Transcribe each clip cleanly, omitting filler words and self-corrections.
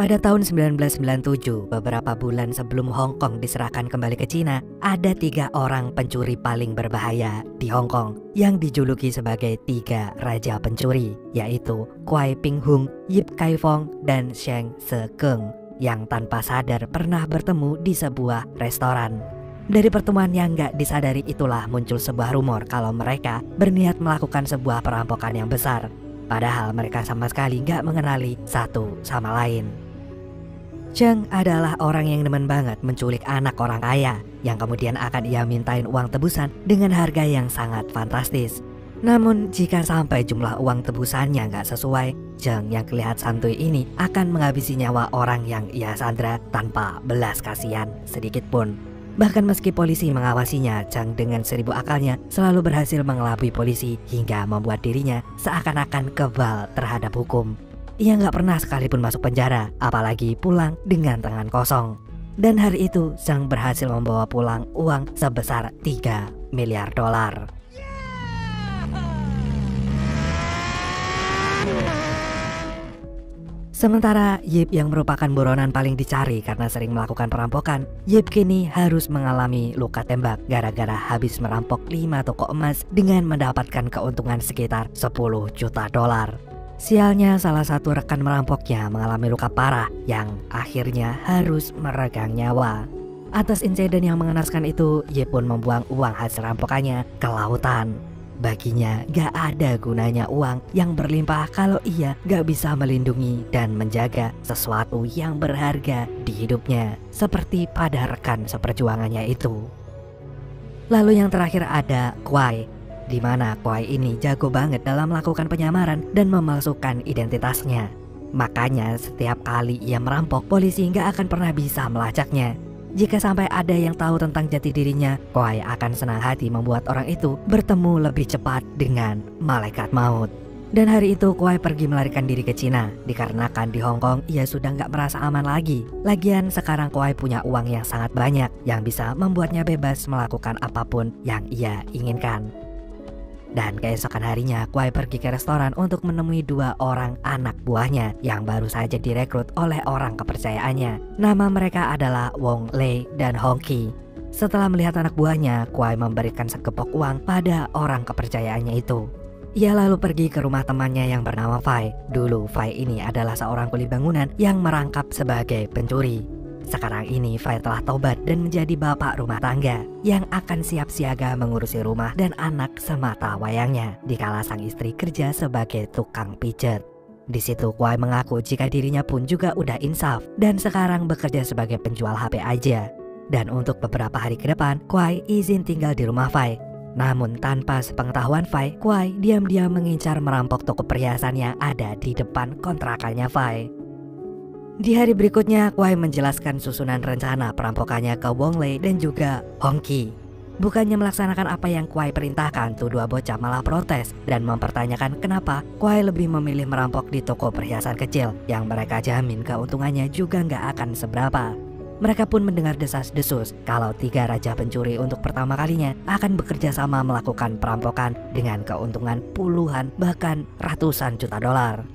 Pada tahun 1997, beberapa bulan sebelum Hong Kong diserahkan kembali ke Cina, ada 3 orang pencuri paling berbahaya di Hong Kong yang dijuluki sebagai 3 raja pencuri, yaitu Kwai Ping Hung, Yip Kai Fong, dan Sheng Se Keng, yang tanpa sadar pernah bertemu di sebuah restoran. Dari pertemuan yang gak disadari itulah muncul sebuah rumor kalau mereka berniat melakukan sebuah perampokan yang besar, padahal mereka sama sekali gak mengenali satu sama lain. Cheng adalah orang yang demen banget menculik anak orang kaya yang kemudian akan ia mintain uang tebusan dengan harga yang sangat fantastis. Namun jika sampai jumlah uang tebusannya nggak sesuai, Cheng yang kelihatan santuy ini akan menghabisi nyawa orang yang ia sandra tanpa belas kasihan sedikit pun. Bahkan meski polisi mengawasinya, Cheng dengan 1000 akalnya selalu berhasil mengelabui polisi hingga membuat dirinya seakan-akan kebal terhadap hukum. Ia nggak pernah sekalipun masuk penjara, apalagi pulang dengan tangan kosong. Dan hari itu, Cheng berhasil membawa pulang uang sebesar 3 miliar dolar. Sementara Yip yang merupakan buronan paling dicari karena sering melakukan perampokan, Yip kini harus mengalami luka tembak gara-gara habis merampok 5 toko emas dengan mendapatkan keuntungan sekitar 10 juta dolar. Sialnya salah satu rekan merampoknya mengalami luka parah yang akhirnya harus meregang nyawa. Atas insiden yang mengenaskan itu, Yip pun membuang uang hasil rampokannya ke lautan. Baginya gak ada gunanya uang yang berlimpah kalau ia gak bisa melindungi dan menjaga sesuatu yang berharga di hidupnya, seperti pada rekan seperjuangannya itu. Lalu yang terakhir ada Kwai, di mana Kwai ini jago banget dalam melakukan penyamaran dan memalsukan identitasnya. Makanya setiap kali ia merampok, polisi nggak akan pernah bisa melacaknya. Jika sampai ada yang tahu tentang jati dirinya, Kwai akan senang hati membuat orang itu bertemu lebih cepat dengan malaikat maut. Dan hari itu Kwai pergi melarikan diri ke Cina, dikarenakan di Hong Kong ia sudah nggak merasa aman lagi. Lagian sekarang Kwai punya uang yang sangat banyak yang bisa membuatnya bebas melakukan apapun yang ia inginkan. Dan keesokan harinya, Kwai pergi ke restoran untuk menemui 2 orang anak buahnya yang baru saja direkrut oleh orang kepercayaannya. Nama mereka adalah Wong Lei dan Hong Qi. Setelah melihat anak buahnya, Kwai memberikan segepok uang pada orang kepercayaannya itu. Ia lalu pergi ke rumah temannya yang bernama Fai. Dulu Fai ini adalah seorang kuli bangunan yang merangkap sebagai pencuri. Sekarang ini Fai telah tobat dan menjadi bapak rumah tangga yang akan siap siaga mengurusi rumah dan anak semata wayangnya, dikala sang istri kerja sebagai tukang pijet. Di situ Kwai mengaku jika dirinya pun juga udah insaf dan sekarang bekerja sebagai penjual HP aja. Dan untuk beberapa hari ke depan, Kwai izin tinggal di rumah Fai. Namun tanpa sepengetahuan Fai, Kwai diam-diam mengincar merampok toko perhiasan yang ada di depan kontrakannya Fai. Di hari berikutnya, Kwai menjelaskan susunan rencana perampokannya ke Wong Lei dan juga Hong Qi. Bukannya melaksanakan apa yang Kwai perintahkan, tuh 2 bocah malah protes dan mempertanyakan kenapa Kwai lebih memilih merampok di toko perhiasan kecil yang mereka jamin keuntungannya juga nggak akan seberapa. Mereka pun mendengar desas-desus kalau 3 raja pencuri untuk pertama kalinya akan bekerja sama melakukan perampokan dengan keuntungan puluhan bahkan ratusan juta dolar.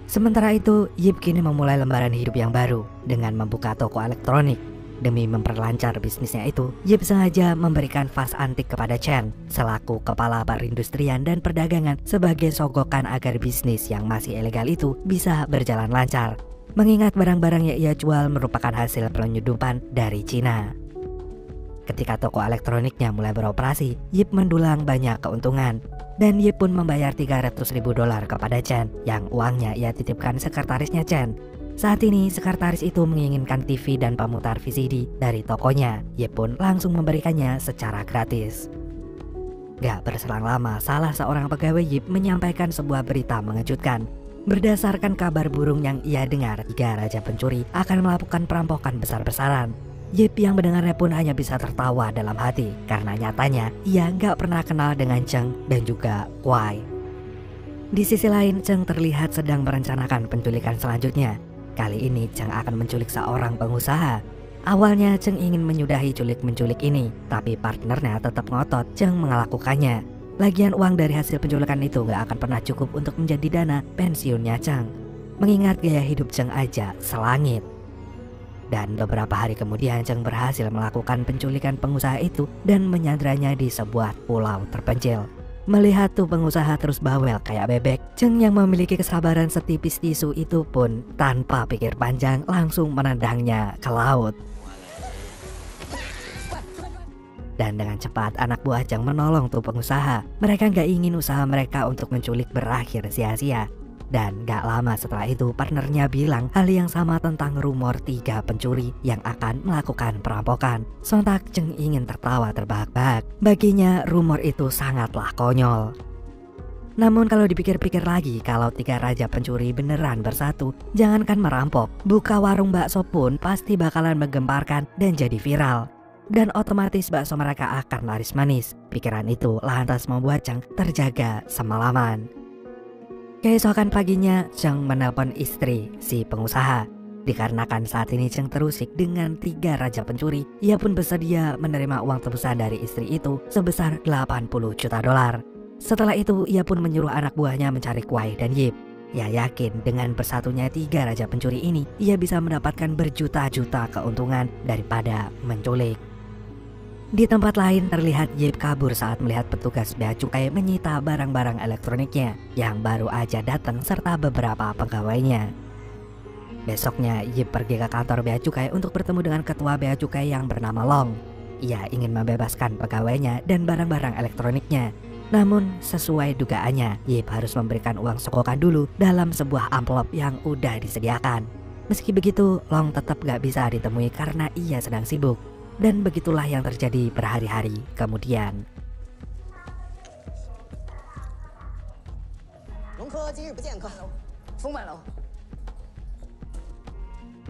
Sementara itu, Yip kini memulai lembaran hidup yang baru dengan membuka toko elektronik. Demi memperlancar bisnisnya itu, Yip sengaja memberikan vas antik kepada Chen selaku kepala perindustrian dan perdagangan sebagai sogokan agar bisnis yang masih ilegal itu bisa berjalan lancar. Mengingat barang-barang yang ia jual merupakan hasil penyelundupan dari Cina. Ketika toko elektroniknya mulai beroperasi, Yip mendulang banyak keuntungan. Dan Yip pun membayar 300.000 dolar kepada Chen yang uangnya ia titipkan sekretarisnya Chen. Saat ini sekretaris itu menginginkan TV dan pemutar VCD dari tokonya. Yip pun langsung memberikannya secara gratis. Gak berselang lama, salah seorang pegawai Yip menyampaikan sebuah berita mengejutkan. Berdasarkan kabar burung yang ia dengar, 3 raja pencuri akan melakukan perampokan besar-besaran. Yip yang mendengarnya pun hanya bisa tertawa dalam hati karena nyatanya ia nggak pernah kenal dengan Cheng dan juga Kuai. Di sisi lain, Cheng terlihat sedang merencanakan penculikan selanjutnya. Kali ini Cheng akan menculik seorang pengusaha. Awalnya Cheng ingin menyudahi culik-menculik ini, tapi partnernya tetap ngotot Cheng melakukannya. Lagian uang dari hasil penculikan itu nggak akan pernah cukup untuk menjadi dana pensiunnya Cheng. Mengingat gaya hidup Cheng aja selangit. Dan beberapa hari kemudian Cheng berhasil melakukan penculikan pengusaha itu dan menyandranya di sebuah pulau terpencil. Melihat tuh pengusaha terus bawel kayak bebek, Cheng yang memiliki kesabaran setipis tisu itu pun tanpa pikir panjang langsung menendangnya ke laut. Dan dengan cepat anak buah Cheng menolong tuh pengusaha. Mereka nggak ingin usaha mereka untuk menculik berakhir sia-sia. Dan gak lama setelah itu partnernya bilang hal yang sama tentang rumor 3 pencuri yang akan melakukan perampokan. Sontak Cheng ingin tertawa terbahak-bahak. Baginya rumor itu sangatlah konyol. Namun kalau dipikir-pikir lagi, kalau 3 raja pencuri beneran bersatu, jangankan merampok, buka warung bakso pun pasti bakalan menggemparkan dan jadi viral. Dan otomatis bakso mereka akan laris manis. Pikiran itu lantas membuat Cheng terjaga semalaman. Keesokan paginya, Cheng menelpon istri si pengusaha. Dikarenakan saat ini Cheng terusik dengan 3 raja pencuri, ia pun bersedia menerima uang tebusan dari istri itu sebesar 80 juta dolar. Setelah itu, ia pun menyuruh anak buahnya mencari Kuai dan Yip. Ia yakin dengan bersatunya 3 raja pencuri ini, ia bisa mendapatkan berjuta-juta keuntungan daripada menculik. Di tempat lain terlihat Yip kabur saat melihat petugas bea cukai menyita barang-barang elektroniknya yang baru aja datang serta beberapa pegawainya. Besoknya Yip pergi ke kantor bea cukai untuk bertemu dengan ketua bea cukai yang bernama Long. Ia ingin membebaskan pegawainya dan barang-barang elektroniknya. Namun sesuai dugaannya, Yip harus memberikan uang sogokan dulu dalam sebuah amplop yang udah disediakan. Meski begitu, Long tetap gak bisa ditemui karena ia sedang sibuk. Dan begitulah yang terjadi berhari-hari kemudian.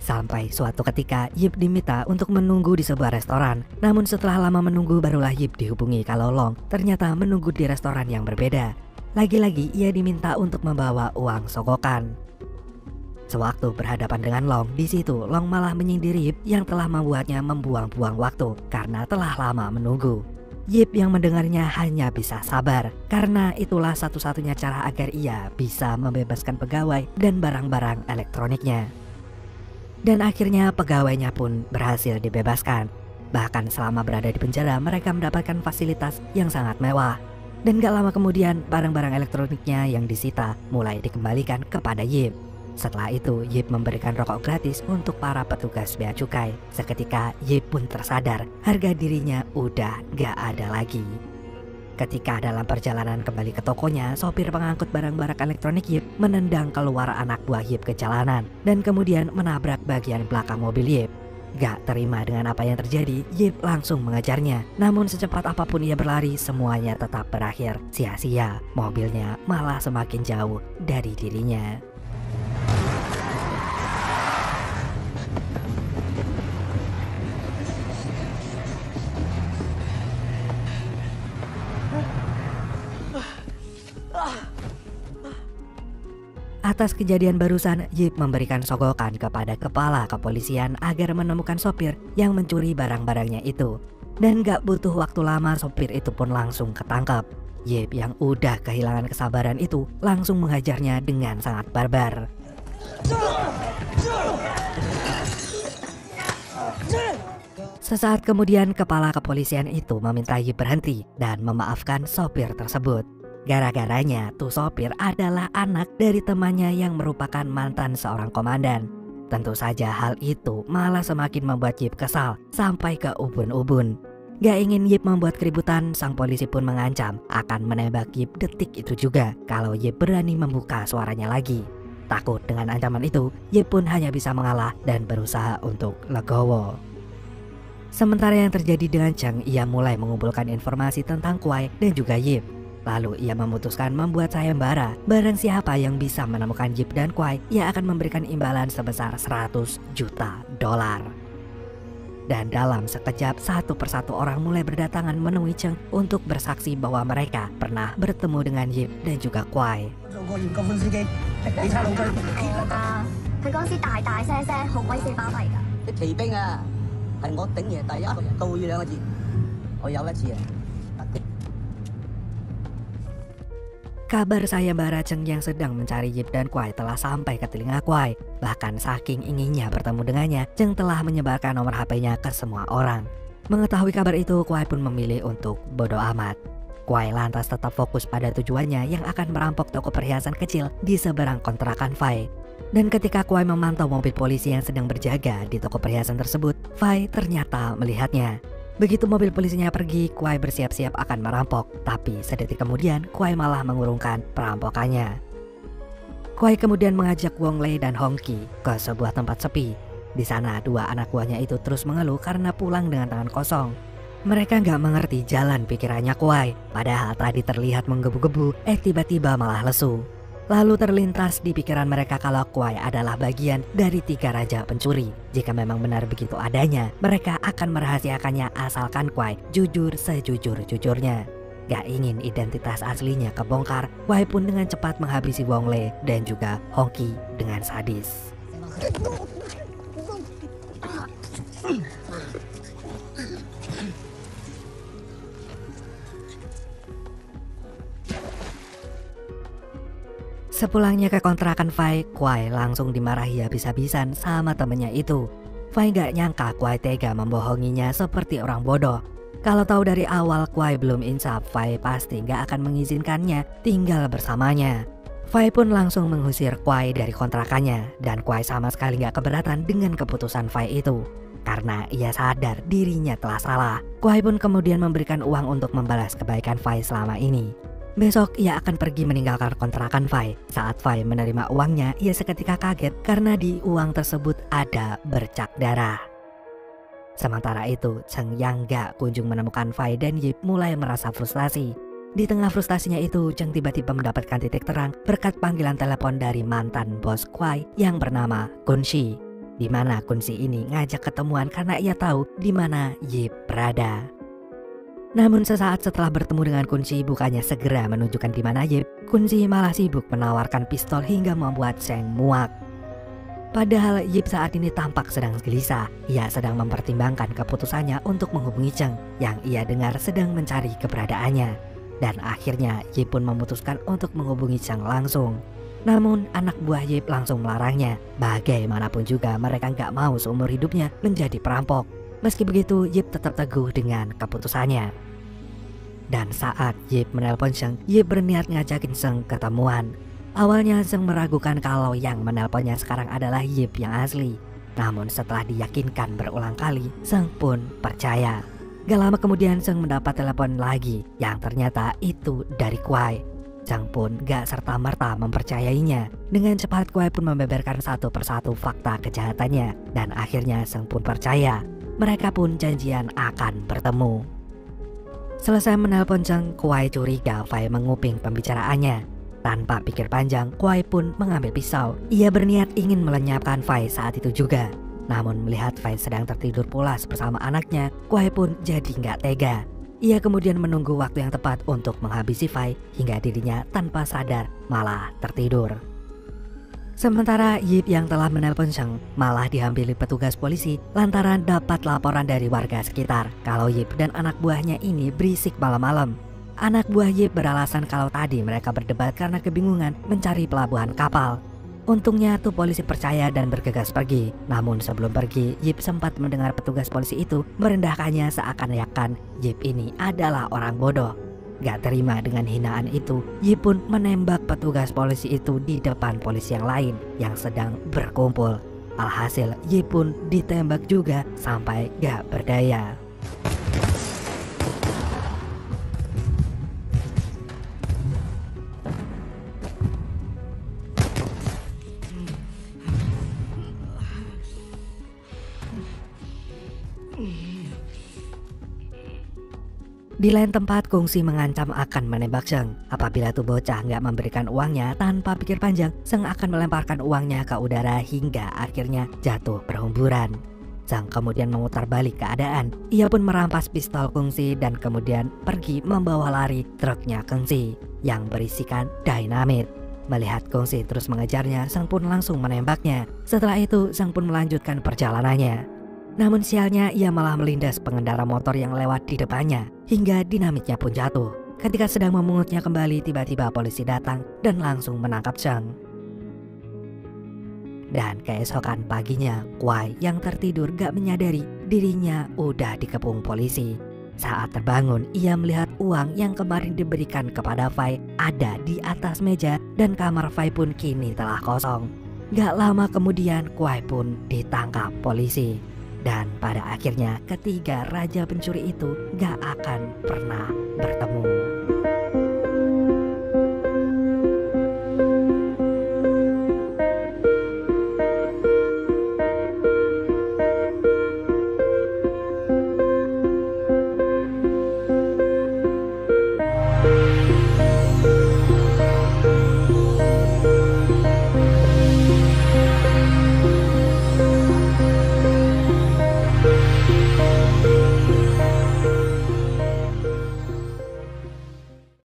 Sampai suatu ketika Yip diminta untuk menunggu di sebuah restoran. Namun setelah lama menunggu barulah Yip dihubungi kalau Long ternyata menunggu di restoran yang berbeda. Lagi-lagi ia diminta untuk membawa uang sogokan. Sewaktu berhadapan dengan Long, di situ Long malah menyindir Yip yang telah membuatnya membuang-buang waktu karena telah lama menunggu. Yip yang mendengarnya hanya bisa sabar karena itulah satu-satunya cara agar ia bisa membebaskan pegawai dan barang-barang elektroniknya. Dan akhirnya pegawainya pun berhasil dibebaskan. Bahkan selama berada di penjara mereka mendapatkan fasilitas yang sangat mewah. Dan gak lama kemudian barang-barang elektroniknya yang disita mulai dikembalikan kepada Yip. Setelah itu, Yip memberikan rokok gratis untuk para petugas bea cukai. Seketika, Yip pun tersadar harga dirinya udah gak ada lagi. Ketika dalam perjalanan kembali ke tokonya, sopir pengangkut barang-barang elektronik Yip menendang keluar anak buah Yip ke jalanan dan kemudian menabrak bagian belakang mobil Yip. Gak terima dengan apa yang terjadi, Yip langsung mengejarnya. Namun secepat apapun ia berlari, semuanya tetap berakhir sia-sia. Mobilnya malah semakin jauh dari dirinya. Atas kejadian barusan, Yip memberikan sogokan kepada kepala kepolisian agar menemukan sopir yang mencuri barang-barangnya itu. Dan gak butuh waktu lama sopir itu pun langsung ketangkap. Yip yang udah kehilangan kesabaran itu langsung menghajarnya dengan sangat barbar. Sesaat kemudian kepala kepolisian itu meminta Yip berhenti dan memaafkan sopir tersebut. Gara-garanya tuh sopir adalah anak dari temannya yang merupakan mantan seorang komandan. Tentu saja hal itu malah semakin membuat Yip kesal sampai ke ubun-ubun. Gak ingin Yip membuat keributan, sang polisi pun mengancam akan menembak Yip detik itu juga kalau Yip berani membuka suaranya lagi. Takut dengan ancaman itu, Yip pun hanya bisa mengalah dan berusaha untuk legowo. Sementara yang terjadi dengan Cheng, ia mulai mengumpulkan informasi tentang Kuai dan juga Yip. Lalu ia memutuskan membuat sayembara. Barang siapa yang bisa menemukan Yip dan Kuai, ia akan memberikan imbalan sebesar 100 juta dolar. Dan dalam sekejap satu persatu orang mulai berdatangan menemui Cheng untuk bersaksi bahwa mereka pernah bertemu dengan Yip dan juga Kwai. 做過嚴禁款司機，你差佬居。啊！佢嗰時大大聲聲，好鬼死巴閉㗎。啲騎兵啊，係我頂爺第一個人到呢兩個字，我有一次啊。 Kabar sayembara Cheng yang sedang mencari Yip dan Kwai telah sampai ke telinga Kwai. Bahkan saking inginnya bertemu dengannya, Cheng telah menyebarkan nomor HP-nya ke semua orang. Mengetahui kabar itu, Kwai pun memilih untuk bodoh amat. Kwai lantas tetap fokus pada tujuannya yang akan merampok toko perhiasan kecil di seberang kontrakan Fai. Dan ketika Kwai memantau mobil polisi yang sedang berjaga di toko perhiasan tersebut, Fai ternyata melihatnya. Begitu mobil polisinya pergi, Kwai bersiap-siap akan merampok. Tapi sedetik kemudian, Kwai malah mengurungkan perampokannya. Kwai kemudian mengajak Wong Lei dan Hong Ki ke sebuah tempat sepi. Di sana, dua anak buahnya itu terus mengeluh karena pulang dengan tangan kosong. Mereka nggak mengerti jalan pikirannya Kwai. Padahal tadi terlihat menggebu-gebu, tiba-tiba malah lesu. Lalu terlintas di pikiran mereka kalau Kwai adalah bagian dari 3 raja pencuri. Jika memang benar begitu adanya, mereka akan merahasiakannya asalkan Kwai jujur sejujur-jujurnya. Gak ingin identitas aslinya kebongkar, Kwai pun dengan cepat menghabisi Wong Lei dan juga Hong Ki dengan sadis. Sepulangnya ke kontrakan Fai, Kwai langsung dimarahi habis-habisan sama temennya itu. Fai gak nyangka Kwai tega membohonginya seperti orang bodoh. Kalau tahu dari awal Kwai belum insaf, Fai pasti gak akan mengizinkannya tinggal bersamanya. Fai pun langsung mengusir Kwai dari kontrakannya, dan Kwai sama sekali gak keberatan dengan keputusan Fai itu. Karena ia sadar dirinya telah salah, Kwai pun kemudian memberikan uang untuk membalas kebaikan Fai selama ini. Besok ia akan pergi meninggalkan kontrakan Fai. Saat Fai menerima uangnya, ia seketika kaget karena di uang tersebut ada bercak darah. Sementara itu, Cheng yang gak kunjung menemukan Fai dan Yip mulai merasa frustasi. Di tengah frustasinya itu, Cheng tiba-tiba mendapatkan titik terang berkat panggilan telepon dari mantan bos Kwai yang bernama Kun Shi. Di mana Kun Shi ini ngajak ketemuan karena ia tahu di mana Yip berada. Namun sesaat setelah bertemu dengan Kun Shi, bukannya segera menunjukkan di mana Yip, Kun Shi malah sibuk menawarkan pistol hingga membuat Cheng muak. Padahal Yip saat ini tampak sedang gelisah. Ia sedang mempertimbangkan keputusannya untuk menghubungi Cheng yang ia dengar sedang mencari keberadaannya. Dan akhirnya Yip pun memutuskan untuk menghubungi Cheng langsung. Namun anak buah Yip langsung melarangnya. Bagaimanapun juga mereka nggak mau seumur hidupnya menjadi perampok. Meski begitu, Yip tetap teguh dengan keputusannya. Dan saat Yip menelpon Cheng, Yip berniat ngajakin Cheng ketemuan. Awalnya Cheng meragukan kalau yang menelponnya sekarang adalah Yip yang asli. Namun setelah diyakinkan berulang kali, Cheng pun percaya. Gak lama kemudian Cheng mendapat telepon lagi yang ternyata itu dari Kwai. Cheng pun gak serta-merta mempercayainya. Dengan cepat Kwai pun membeberkan satu persatu fakta kejahatannya. Dan akhirnya Cheng pun percaya. Mereka pun janjian akan bertemu. Selesai menelpon Cheng, Kwai curiga Fai menguping pembicaraannya. Tanpa pikir panjang, Kwai pun mengambil pisau. Ia berniat ingin melenyapkan Fai saat itu juga. Namun melihat Fai sedang tertidur pulas bersama anaknya, Kwai pun jadi nggak tega. Ia kemudian menunggu waktu yang tepat untuk menghabisi Fai hingga dirinya tanpa sadar malah tertidur. Sementara Yip yang telah menelpon Cheng malah dihampiri petugas polisi lantaran dapat laporan dari warga sekitar kalau Yip dan anak buahnya ini berisik malam-malam. Anak buah Yip beralasan kalau tadi mereka berdebat karena kebingungan mencari pelabuhan kapal. Untungnya tuh polisi percaya dan bergegas pergi. Namun sebelum pergi, Yip sempat mendengar petugas polisi itu merendahkannya seakan-akan Yip ini adalah orang bodoh. Gak terima dengan hinaan itu, Yip pun menembak petugas polisi itu di depan polisi yang lain yang sedang berkumpul. Alhasil Yip pun ditembak juga sampai gak berdaya. Di lain tempat, Kung Si mengancam akan menembak Cheng. Apabila tuh bocah nggak memberikan uangnya, tanpa pikir panjang, Cheng akan melemparkan uangnya ke udara hingga akhirnya jatuh berhamburan. Zhang kemudian memutar balik keadaan. Ia pun merampas pistol Kungsi dan kemudian pergi membawa lari truknya Kungsi yang berisikan dinamit. Melihat Kungsi terus mengejarnya, Zhang pun langsung menembaknya. Setelah itu, Zhang pun melanjutkan perjalanannya. Namun sialnya, ia malah melindas pengendara motor yang lewat di depannya, hingga dinamitnya pun jatuh. Ketika sedang memungutnya kembali, tiba-tiba polisi datang dan langsung menangkap Zhang. Dan keesokan paginya, Kuai yang tertidur gak menyadari dirinya udah dikepung polisi. Saat terbangun, ia melihat uang yang kemarin diberikan kepada Fai ada di atas meja dan kamar Fai pun kini telah kosong. Gak lama kemudian, Kuai pun ditangkap polisi. Dan pada akhirnya ketiga raja pencuri itu gak akan pernah bertemu.